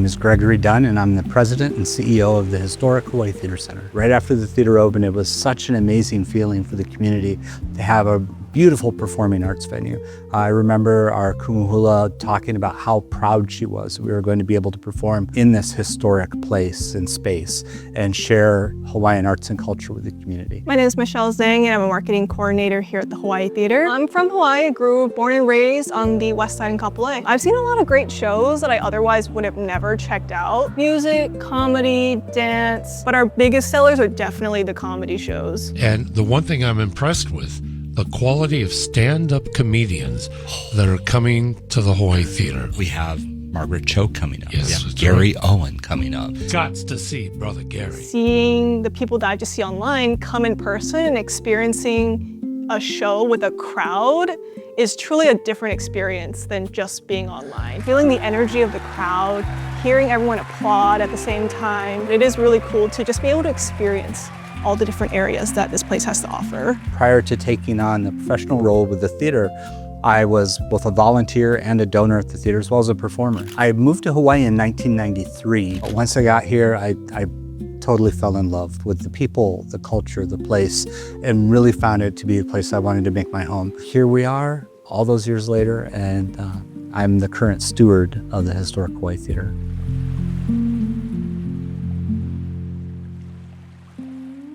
is Gregory Dunn, and I'm the president and CEO of the historic Hawaii Theater Center. Right after the theater opened, it was such an amazing feeling for the community to have a beautiful performing arts venue. I remember our kumuhula talking about how proud she was we were going to be able to perform in this historic place and space and share Hawaiian arts and culture with the community. My name is Michelle Zhang, and I'm a marketing coordinator here at the Hawaii Theater. I'm from Hawaii, born and raised on the west side in Kapolei. I've seen a lot of great shows that I otherwise would have never checked out. Music, comedy, dance, but our biggest sellers are definitely the comedy shows. And the one thing I'm impressed with, the quality of stand-up comedians that are coming to the Hawaii Theater. We have Margaret Cho coming up. Yes, we have Gary Owen coming up. Gots to see Brother Gary. Seeing the people that I just see online come in person and experiencing a show with a crowd is truly a different experience than just being online. Feeling the energy of the crowd, hearing everyone applaud at the same time, it is really cool to just be able to experience all the different areas that this place has to offer. Prior to taking on the professional role with the theater, I was both a volunteer and a donor at the theater, as well as a performer. I moved to Hawaii in 1993. Once I got here, I totally fell in love with the people, the culture, the place, and really found it to be a place I wanted to make my home. Here we are, all those years later, and I'm the current steward of the historic Hawaii Theater.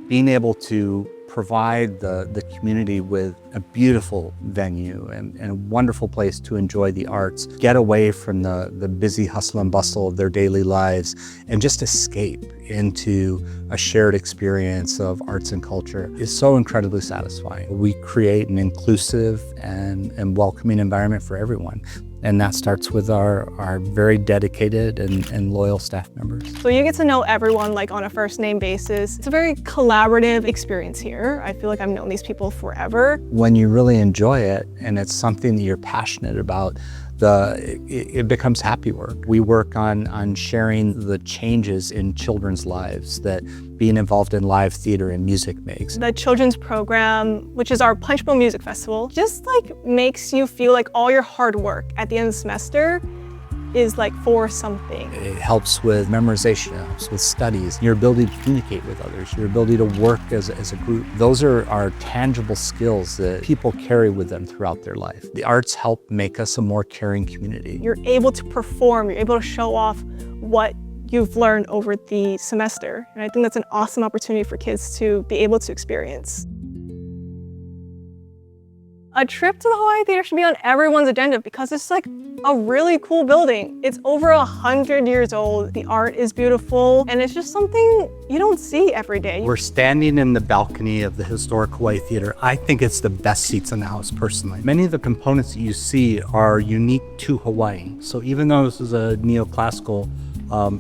Being able to provide the community with a beautiful venue and a wonderful place to enjoy the arts, get away from the busy hustle and bustle of their daily lives, and just escape into a shared experience of arts and culture is so incredibly satisfying. We create an inclusive and welcoming environment for everyone. And that starts with our very dedicated and loyal staff members. So you get to know everyone like on a first name basis. It's a very collaborative experience here. I feel like I've known these people forever. When you really enjoy it and it's something that you're passionate about, it becomes happy work. We work on sharing the changes in children's lives that being involved in live theater and music makes. The children's program, which is our Punch Bowl Music Festival, just like makes you feel like all your hard work at the end of the semester is like for something. It helps with memorization, it helps with studies, your ability to communicate with others, your ability to work as a group. Those are tangible skills that people carry with them throughout their life. The arts help make us a more caring community. You're able to perform, you're able to show off what you've learned over the semester. And I think that's an awesome opportunity for kids to be able to experience. A trip to the Hawaii Theater should be on everyone's agenda because it's like a really cool building. It's over 100 years old. The art is beautiful, and it's just something you don't see every day. We're standing in the balcony of the historic Hawaii Theater. I think it's the best seats in the house, personally. Many of the components that you see are unique to Hawaii. So even though this is a neoclassical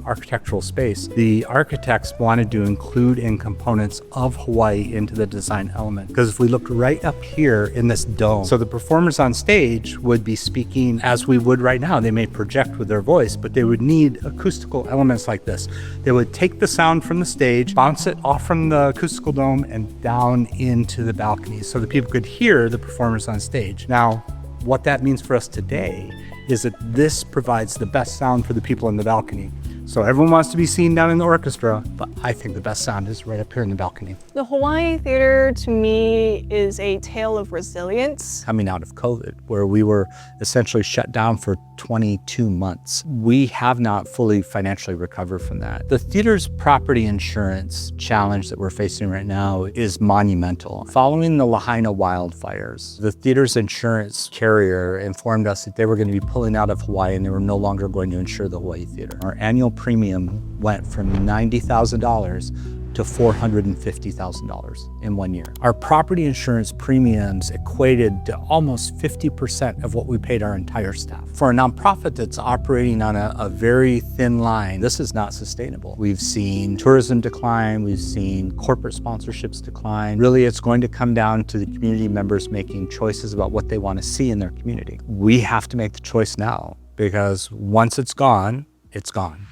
architectural space, the architects wanted to include in components of Hawaii into the design element. Because if we look right up here in this dome, so the performers on stage would be speaking as we would right now. They may project with their voice, but they would need acoustical elements like this. They would take the sound from the stage, bounce it off from the acoustical dome and down into the balcony so that people could hear the performers on stage. Now, what that means for us today is that this provides the best sound for the people in the balcony. So everyone wants to be seen down in the orchestra, but I think the best sound is right up here in the balcony. The Hawaii Theater, to me, is a tale of resilience. Coming out of COVID, where we were essentially shut down for 22 months, we have not fully financially recovered from that. The theater's property insurance challenge that we're facing right now is monumental. Following the Lahaina wildfires, the theater's insurance carrier informed us that they were going to be pulling out of Hawaii and they were no longer going to insure the Hawaii Theater. Our annual premium went from $90,000 to $450,000 in 1 year. Our property insurance premiums equated to almost 50% of what we paid our entire staff. For a nonprofit that's operating on a very thin line, this is not sustainable. We've seen tourism decline, we've seen corporate sponsorships decline. Really, it's going to come down to the community members making choices about what they want to see in their community. We have to make the choice now, because once it's gone, it's gone.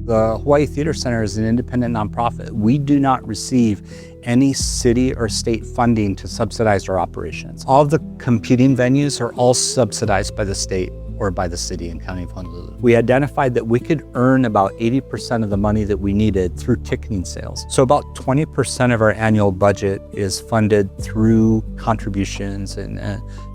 The Hawaii Theater Center is an independent nonprofit. We do not receive any city or state funding to subsidize our operations. All of the competing venues are all subsidized by the state or by the city and county of Honolulu. We identified that we could earn about 80% of the money that we needed through ticketing sales. So about 20% of our annual budget is funded through contributions and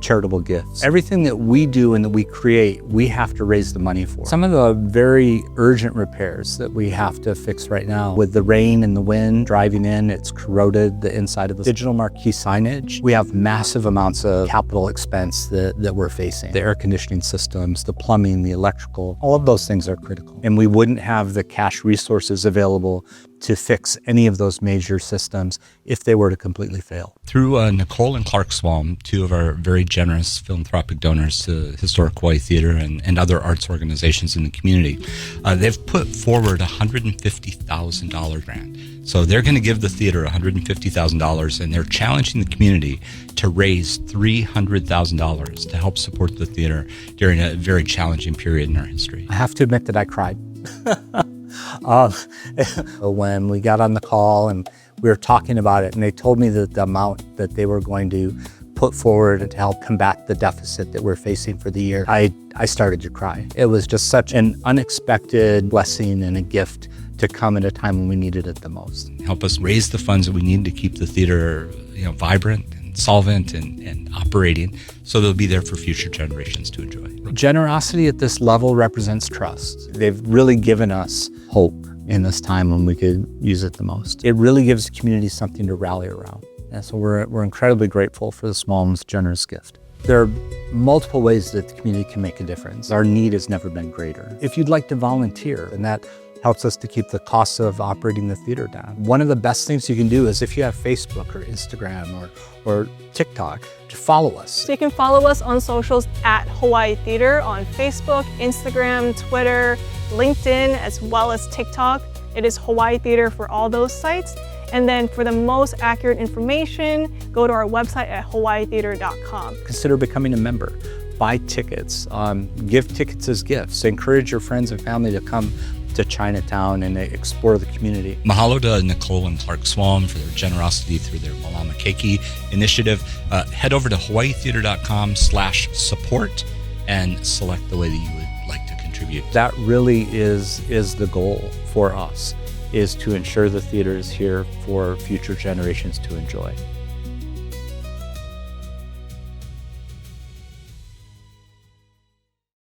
charitable gifts. Everything that we do and that we create, we have to raise the money for. Some of the very urgent repairs that we have to fix right now, with the rain and the wind driving in, it's corroded the inside of the digital marquee signage. We have massive amounts of capital expense that we're facing. The air conditioning systems, the plumbing, the electrical, all of those things are critical. And we wouldn't have the cash resources available to fix any of those major systems if they were to completely fail. Through Nicole and Clark Swalm, two of our very generous philanthropic donors to Historic Hawaii Theater and other arts organizations in the community, they've put forward a $150,000 grant. So they're going to give the theater $150,000, and they're challenging the community to raise $300,000 to help support the theater during a very challenging period in our history. I have to admit that I cried. When we got on the call and we were talking about it, and they told me that the amount that they were going to put forward to help combat the deficit that we're facing for the year, I started to cry. It was just such an unexpected blessing and a gift to come at a time when we needed it the most. Help us raise the funds that we need to keep the theater, vibrant and solvent and operating, so they'll be there for future generations to enjoy. Generosity at this level represents trust. They've really given us hope in this time when we could use it the most. It really gives the community something to rally around. And so we're incredibly grateful for the Swalm's generous gift. There are multiple ways that the community can make a difference. Our need has never been greater. If you'd like to volunteer, and that helps us to keep the costs of operating the theater down. One of the best things you can do is, if you have Facebook or Instagram or TikTok, to follow us. So you can follow us on socials at Hawaii Theater on Facebook, Instagram, Twitter, LinkedIn, as well as TikTok. It is Hawaii Theater for all those sites. And then for the most accurate information, go to our website at hawaiitheater.com. Consider becoming a member. Buy tickets, give tickets as gifts. Encourage your friends and family to come to Chinatown and explore the community. Mahalo to Nicole and Clark Swalm for their generosity through their Malama Keiki initiative. Head over to hawaiitheater.com/support and select the way that you would like to contribute. That really is the goal for us, is to ensure the theater is here for future generations to enjoy.